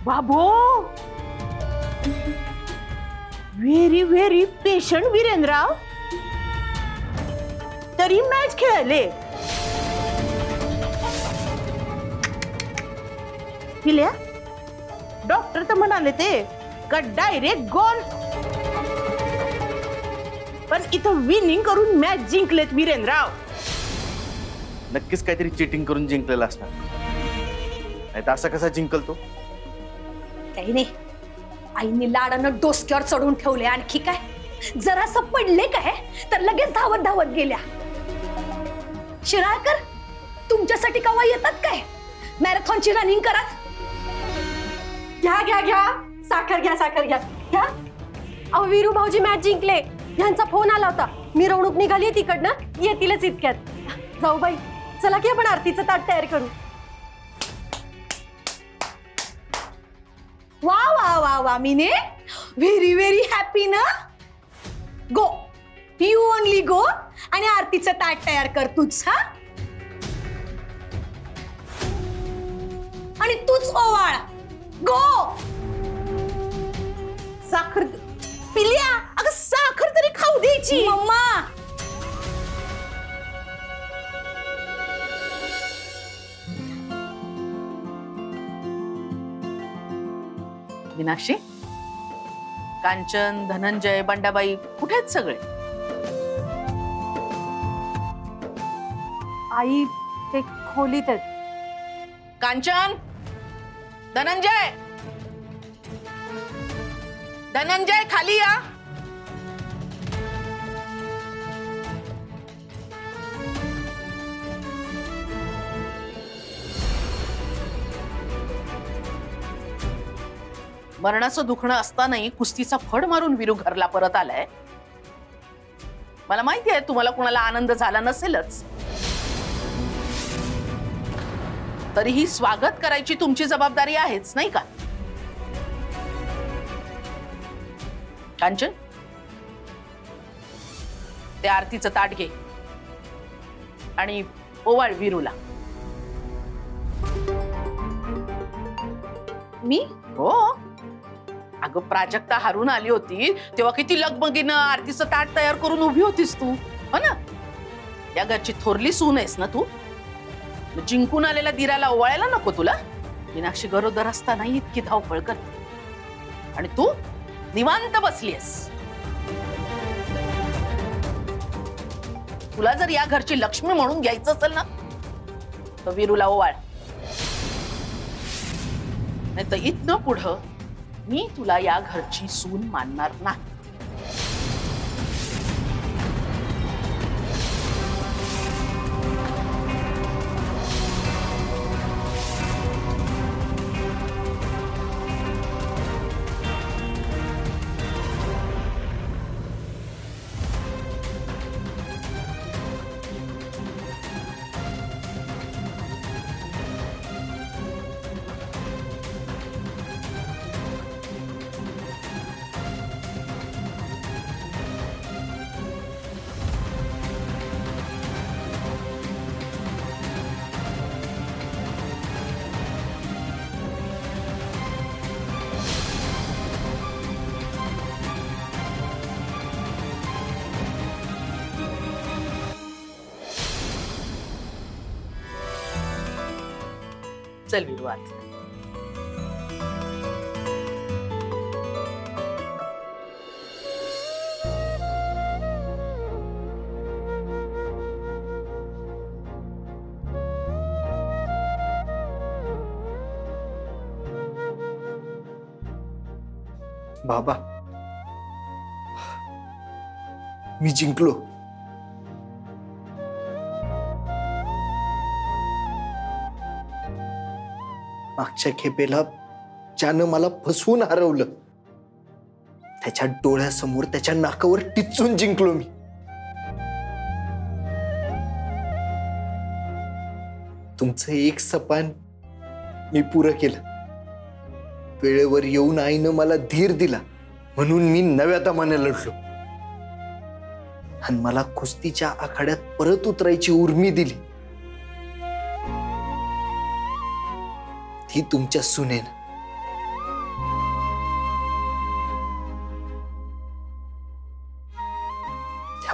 बाबो, very very patient वीरेंद्रराव. तरी match खेळले. पिल्या, डॉक्टर तर म्हणाले ते का डायरेक्ट गोल, पण इथं विनिंग करून मॅच जिंकलेत वीरेंद्रराव. नक्कीच काहीतरी चीटिंग करून जिंकलेला असणार, नाही तर असा कसा जिंकल तो? काही नाही, आईने लाडानं डोसक्यावर चढून ठेवले. आणखी काय, जरासं पडले काय तर लगेच धावत धावत गेल्या. शिराळकर, तुमच्यासाठी कवा येतात काय मॅरेथॉनची रनिंग करत? घ्या घ्या घ्या, साखर घ्या, साखर घ्या घ्या. अहो वीरू भाऊजी मॅच जिंकले, यांचा फोन आला होता. मिरवणूक निघाली तिकडनं, येतीलच इतक्यात. जाऊ बाई, चला की आपण आरतीचं ताट तयार करू. वा वा वा वा मीने, व्हेरी व्हेरी हॅपी ना. गो, यू ओनली गो आणि आरतीचं ताट तयार कर तूच. हा, आणि तूच ओवाळ. गो. साखर पिल्या, अगं साखर तरी खाऊ द्यायची. मम्मा, मीनाक्षी, कांचन, धनंजय, बंडाबाई कुठे आहेत सगळे? आई ते खोलीत आहेत. कांचन, धनंजय, धनंजय खाली या. मरणाचं दुखणं असतानाही कुस्तीचा फड मारून वीरू घरला परत आलाय. मला माहिती आहे तुम्हाला कुणाला आनंद झाला नसेलच, तरीही स्वागत करायची तुमची जबाबदारी आहेच, नाही का? कांचन, ते आरतीचं ताट घे आणि ओवाळ वीरूला. मी? हो, अगं प्राजक्ता हारून आली होती तेव्हा किती लगबगीनं आरतीचं ताट तयार करून उभी होतीस तू, हो ना? या घरची थोरली सून आहेस ना तू. जिंकून आलेल्या दिराला ओवाळायला नको तुला? मीनाक्षी गरोदर असताना इतकी धावपळ करते आणि तू निवांत बसलीस. तुला जर या घरची लक्ष्मी म्हणून घ्यायचं असेल ना तर वीरूला ओवाळ, नाही तर इथनं पुढं मी तुला या घरची सून मानणार नाही. चल वीरू आत. बाबा, मी जिंकलो. मागच्या खेपेला ज्यानं मला फसवून हरवलं त्याच्या डोळ्यासमोर त्याच्या नाकावर टिचून जिंकलो मी. तुमचं एक सपान मी पुरं केलं. वेळेवर येऊन आईनं मला धीर दिला म्हणून मी नव्या दमाने लढलो आणि मला कुस्तीच्या आखाड्यात परत उतरायची उर्मी दिली. ती तुमच्या सुनेनं.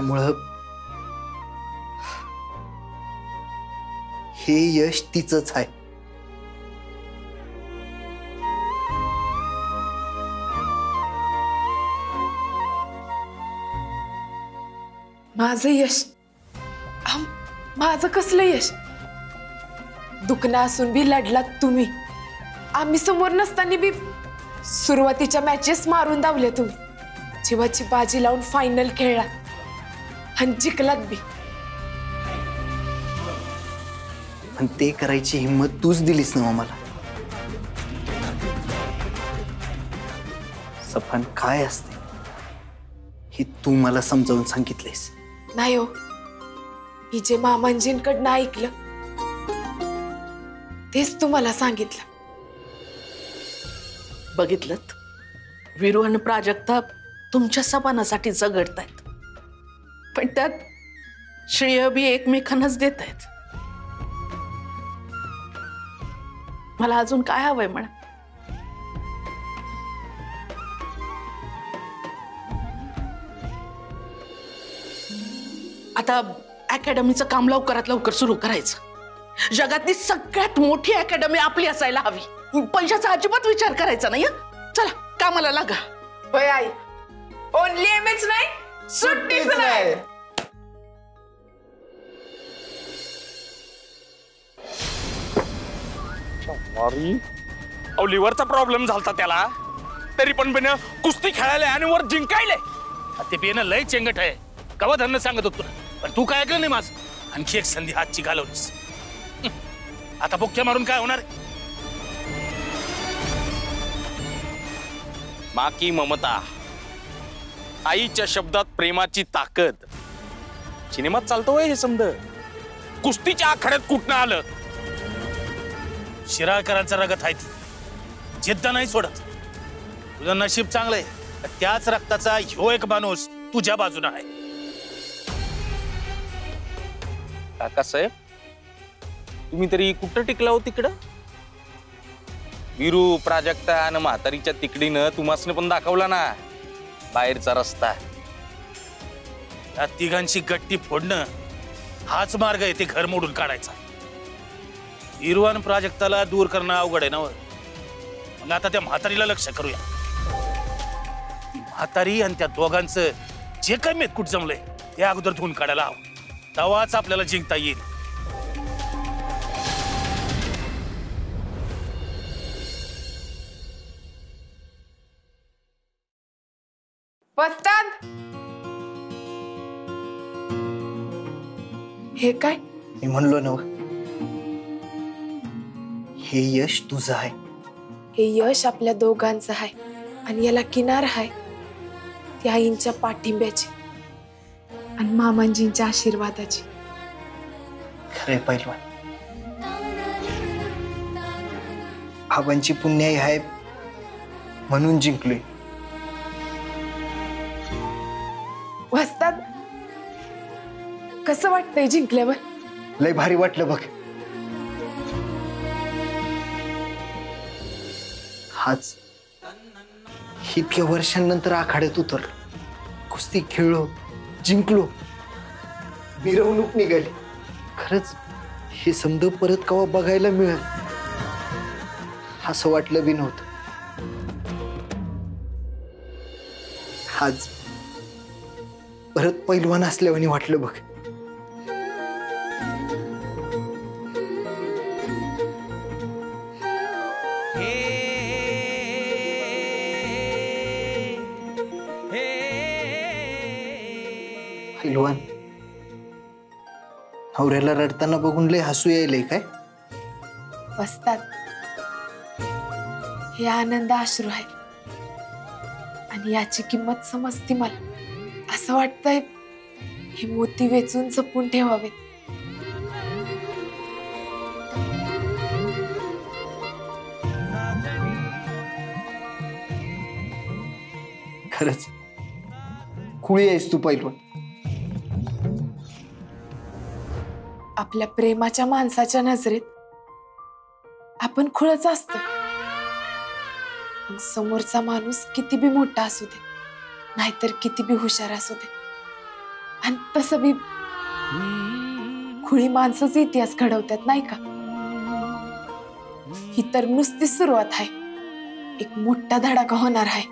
त्यामुळं हे यश तिचंच आहे. माझं यश? माझं कसलं यश? दुखणं असून बी लढलात तुम्ही. आम्ही समोर नसताना बी सुरुवातीच्या मॅचेस मारून दावले तुम्ही. जीवाची बाजी लावून फायनल खेळला आणि जिंकलात बी. पण ते करायची हिंमत तूच दिलीस ना मला. सपन काय असते हे तू मला समजावून सांगितलेस. नाही हो, मी जे मामांजींकडनं ऐकलं तेच तुम्हाला सांगितलं. बघितलं, वीरू आणि प्राजक्ता तुमच्या सपानासाठी झगडतायत, पण त्यात श्रेय बी एकमेकांनाच देत आहेत. मला अजून काय हवंय म्हणा. आता अकॅडमीचं काम लवकरात लवकर सुरू करायचं. जगातली सगळ्यात मोठी अकॅडमी आपली असायला हवी. पैशाचा अजिबात विचार करायचा नाही. चला कामाला लागा. होय आई, ओनली एमएच नाही, सुट्टीच नाही. लिव्हरचा प्रॉब्लेम झालता त्याला, तरी पण बेन कुस्ती खेळायला आणि वर जिंकायले. ते बेन लय चेंगट आहे. कवा धरणं सांगत होतो तुला, पण तू काय ऐकलं नाही माझं. आणखी एक संधी हातची घालवलीस. आता बोक्या मारून काय होणार? माकी ममता, आईच्या शब्दात प्रेमाची ताकद. सिनेमात चालतो हे समज. कुस्तीच्या आखाड्यात कुठनं आलं? शिराळकरांचा रगत आहे ती, जिद्द नाही सोडत. तुझं नशीब चांगलंय, त्याच रक्ताचा ह्यो एक माणूस तुझ्या बाजूला आहे. काकासाहेब, तुम्ही तरी कुठं टिकला हो तिकडं? वीरू, प्राजक्ता आणि म्हातारीच्या तिकडीनं तुम्हासने पण दाखवला ना बाहेरचा रस्ता. या तिघांची गट्टी फोडणं हाच मार्ग आहे ते घर मोडून काढायचा. वीरू आणि प्राजक्ताला दूर करणं अवघड आहे ना. मग आता त्या म्हातारीला लक्ष करूया. म्हातारी आणि त्या दोघांचं जे काही मेतकूट जमलंय ते अगोदर धुवून काढायला हवं. तेव्हाच आपल्याला जिंकता येईल. वस्ताद, हे काय? मी म्हणलो ना, हे यश तुझं आहे. हे यश आपल्या दोघांचं आहे आणि याला किनार आहे त्या आईंच्या पाठिंब्याची आणि मामांजींच्या आशीर्वादाची. खरे पैलवान, आबांची पुण्याई आहे म्हणून जिंकलोय. वस्ताद, कसं वाटतंय जिंकल्यावर? लय भारी वाटलं बघ. हाच इतक्या वर्षांनंतर आखाड्यात उतरलो, कुस्ती खेळलो, जिंकलो, मिरवणूक निघाली. खरंच हे समज परत कवा बघायला मिळेल असं वाटलं बी नव्हतं. आज परत पैलवान असल्यावानी वाटलं बघ. पैलवान, नवऱ्याला रडताना बघून लय हसू यायलंय काय? वस्ताद, हे आनंद अश्रू आहे आणि याची किंमत समजती मला. असं वाटतंय हे मोती वेचून जपून ठेवावे. खरंच खुळी आहेस तू पैलवान. आपल्या प्रेमाच्या माणसाच्या नजरेत आपण खुळच असतो. मग समोरचा माणूस किती बी मोठा असू दे, नाहीतर किती बी हुशार असू दे, आणि तसं बी खुळी माणसंच इतिहास घडवतात नाही का? ही तर नुसती सुरुवात आहे. एक मोठा धडाका होणार आहे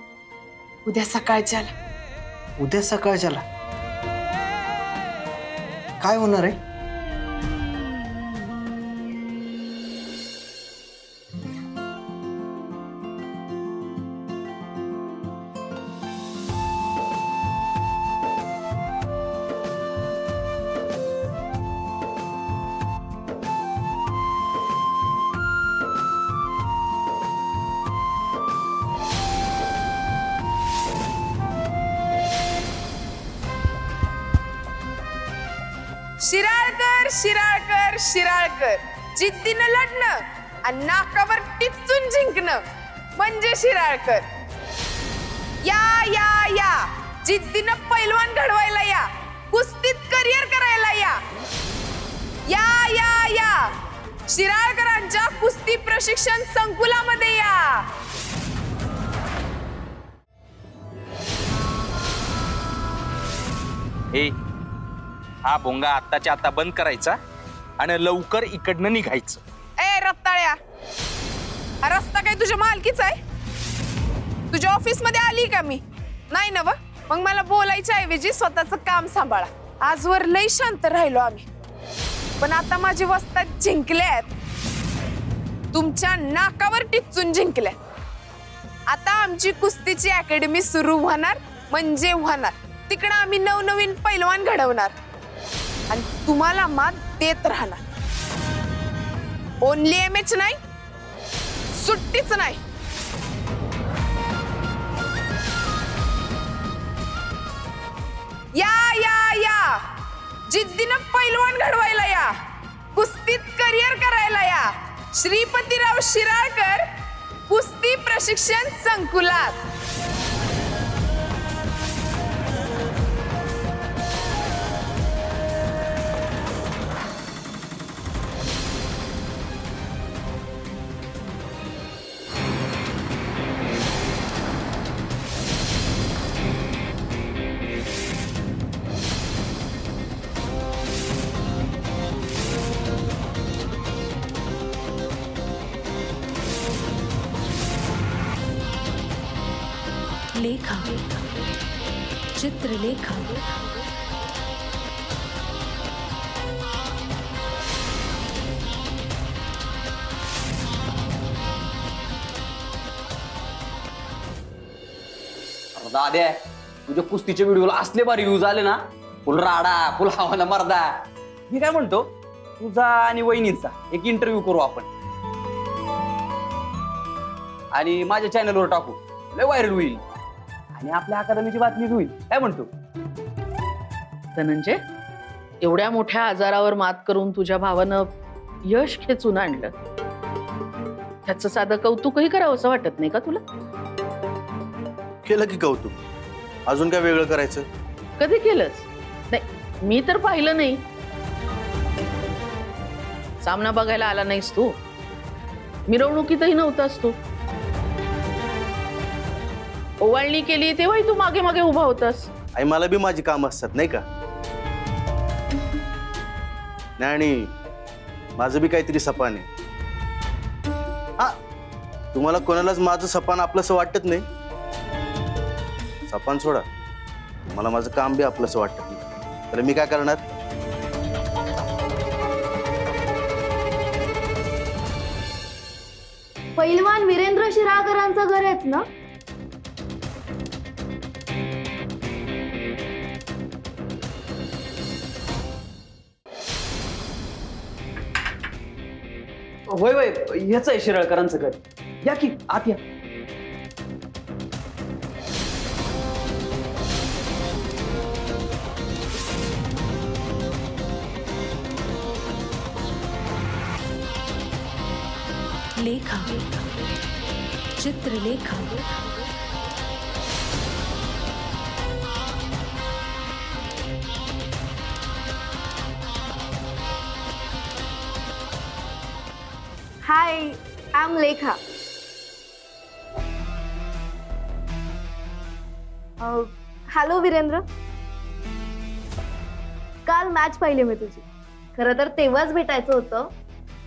उद्या सकाळच्याला. उद्या सकाळच्याला काय होणार आहे? शिराळकर शिराळकर शिराळकर, जिद्दीनं लढणं आणि नाकावर टिचून जिंकणं म्हणजे शिराळकर. या या या, जिद्दीनं पैलवान घडवायला या, कुस्तीत करिअर करायला या. या या या, शिराळकरांच्या कुस्ती प्रशिक्षण संकुलामध्ये या. ए, हा भोंगा आत्ताच्या आता बंद करायचा आणि लवकर इकडनं निघायचं. ए रत्ताळ्या, हा रस्ता काय तुझ्या मालकीचा आहे? तुझ्या ऑफिस मध्ये आली का मी? नाही ना? मग मला बोलायच्या ऐवजी स्वतःच काम सांभाळा. आजवर लय शांत राहिलो आम्ही, पण आता माझी वस्तात जिंकल्यात, तुमच्या नाकावर टिचून जिंकल्या. आता आमची कुस्तीची अकॅडमी सुरू होणार म्हणजे होणार. तिकडं आम्ही नवनवीन पैलवान घडवणार आणि तुम्हाला मात देत राहणार. ओनली एमएच नाही, सुट्टीच नाही. या या या, जिद्दीनं पैलवान घडवायला या, कुस्तीत करिअर करायला या. श्रीपतीराव शिराळकर कुस्ती प्रशिक्षण संकुलात. लेखा, चित्रलेखा. दाद्या, तुझ्या कुस्तीच्या व्हिडिओला असले भारी व्ह्यूज आले ना, फुल राडा, फुल हवाना मर्दा. मी काय म्हणतो, तुझा आणि वहिनींचा एक इंटरव्ह्यू करू आपण आणि माझ्या चॅनलवर टाकू, लय व्हायरल होईल आणि आपल्या अकादमीची बातमी होईल. काय म्हणतो? धनंजय, एवढ्या मोठ्या आजारावर मात करून तुझ्या भावानं यश खेचून आणलं, त्याचं साधं कौतुकही करावं असं वाटत नाही का तुला? केलं की कौतुक, अजून काय वेगळं करायचं? कधी केलंस? नाही, मी तर पाहिलं नाही. सामना बघायला आला नाहीस तू, मिरवणुकीतही नव्हतास तू, ओवाळणी केली तेव्हाही तू मागे मागे उभा होतास. आई, मला बी माझी काम असतात नाही का? नाही, आणि माझं बी काहीतरी सपान आहे. हा, तुम्हाला कोणालाच माझं सपान आपलंसं वाटत नाही. सपान सोडा, मला माझं काम बी आपलंसं वाटत नाही, तर मी काय करणार? पैलवान वीरेंद्र शिराळकरांचं घर आहेच ना? होय होय, हेच आहे शिराळकरांचं घर. या की आत या. लेखा, Chitralekha. Hi, I'm Lekha. Hello, Virendra. काल मॅच पाहिली मी तुझी. खरं तर तेव्हाच भेटायचं होतं,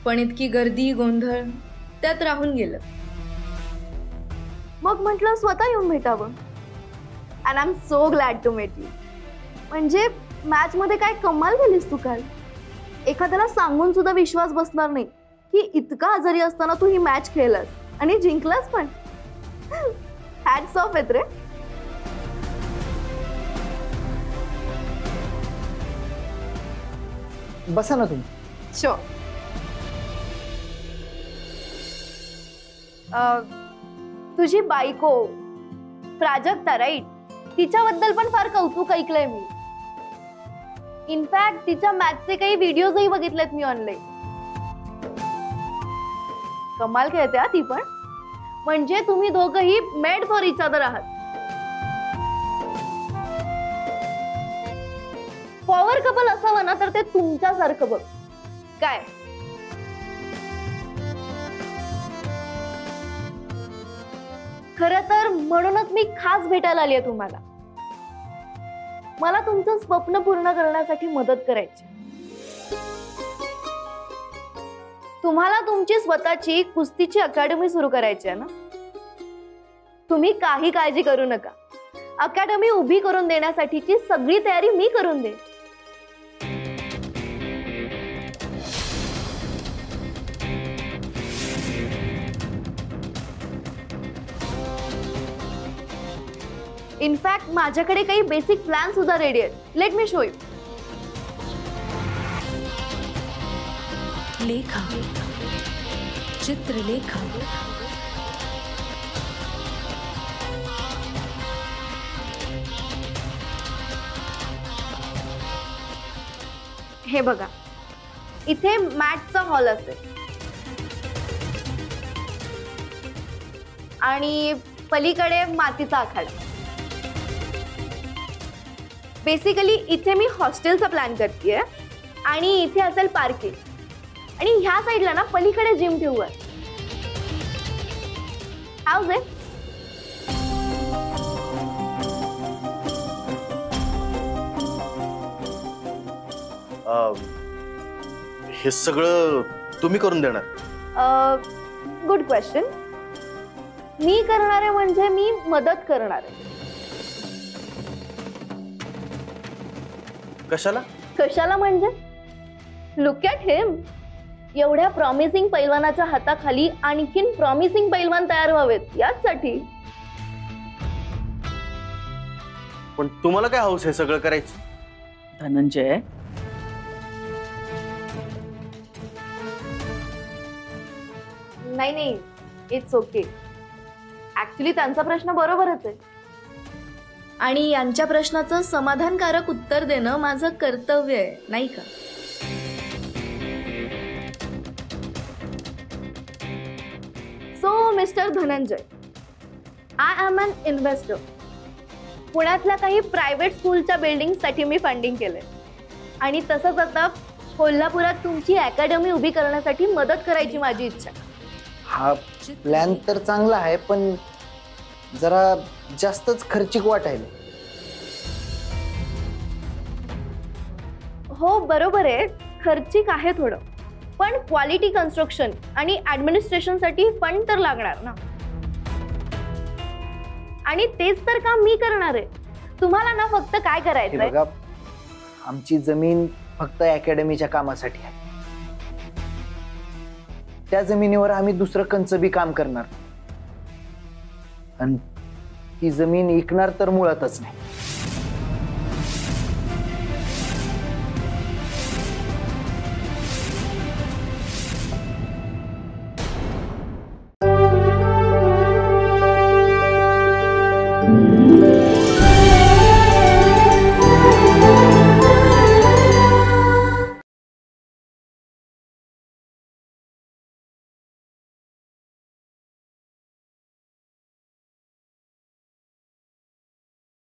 पण इतकी गर्दी गोंधळ त्यात राहून गेलं. मग म्हटलं स्वतः येऊन भेटावं. And I am so glad to meet you. म्हणजे मॅच मध्ये काय कमाल केलीस तू काल. एखाद्याला सांगून सुद्धा विश्वास बसणार नाही की इतका आजारी असताना तू ही मॅच खेळलास आणि जिंकलास पण. हॅट्स ऑफ आहेत रे. बसा ना तुम्ही. शो. तुझी बायको प्राजक्ता राईट, तिच्याबद्दल पण फार कौतुक ऐकलंय मी. इनफॅक्ट तिच्या मॅचचे काही व्हिडिओजही बघितलेत मी ऑनलाईन. कमाल खेळते हा ती पण. म्हणजे तुम्ही दोघंही मेड फॉर इच अदर आहात. पॉवर कपल असावं ना तर ते तुमच्यासारखं बघ. काय खरं तर म्हणूनच मी खास भेटायला आली आहे तुम्हाला. मला तुमचं स्वप्न पूर्ण करण्यासाठी मदत करायची. तुम्हाला तुमची स्वतःची कुस्तीची अकॅडमी सुरू करायची आहे ना. तुम्ही काही काळजी करू नका. अकॅडमी उभी करून देण्यासाठीची सगळी तयारी मी करून दे. इनफॅक्ट माझ्याकडे काही बेसिक प्लॅन सुद्धा रेडी आहेत. Let me show you. लेखा, चित्रलेखा. हे बघा, इथे मॅटचा हॉल असेल आणि पलीकडे मातीचा आखाडा. बेसिकली इथे मी हॉस्टेलचा प्लॅन करतेय आणि इथे असेल पार्किंग आणि ह्या साईडला ना पलीकडे जिम ठेवूया. हाऊस आहे. हे सगळं तुम्ही करून देणार? Good question. मी करणार आहे म्हणजे मी मदत करणार आहे. कशाला? कशाला म्हणजे लुक ॲट हिम. एवढ्या प्रॉमिसिंग पैलवानाच्या हाताखाली आणखीन प्रॉमिसिंग पैलवान तयार व्हावेत यासाठी. पण तुम्हाला काय हौस हे सगळं करायचं? धनंजय, नाही, इट्स ओके. ऍक्च्युली त्यांचा प्रश्न बरोबरच आहे आणि यांच्या प्रश्नाचं समाधानकारक उत्तर देणं माझं कर्तव्य आहे, नाही का? So mister Dhananjay, I am an investor. पुण्यातल्या काही प्रायव्हेट स्कूलच्या बिल्डिंगसाठी मी फंडिंग केलंय आणि तसंच आता कोल्हापुरात तुमची अकॅडमी उभी करण्यासाठी मदत करायची माझी इच्छा. हा प्लॅन तर चांगला आहे पण जरा जास्तच खर्चिक वाटायला. हो बरोबर आहे, खर्चिक आहे थोडं, पण क्वालिटी कन्स्ट्रक्शन आणि ऍडमिनिस्ट्रेशन साठी फंड तर लागणार ना. आणि तेच तर काम मी करणार आहे. तुम्हाला ना फक्त काय करायचंय, बघा आमची जमीन फक्त अकॅडमीच्या कामासाठी आहे. त्या जमिनीवर आम्ही दुसरं कंचबी काम करणार आणि ती जमीन विकणार तर मुळातच नाही.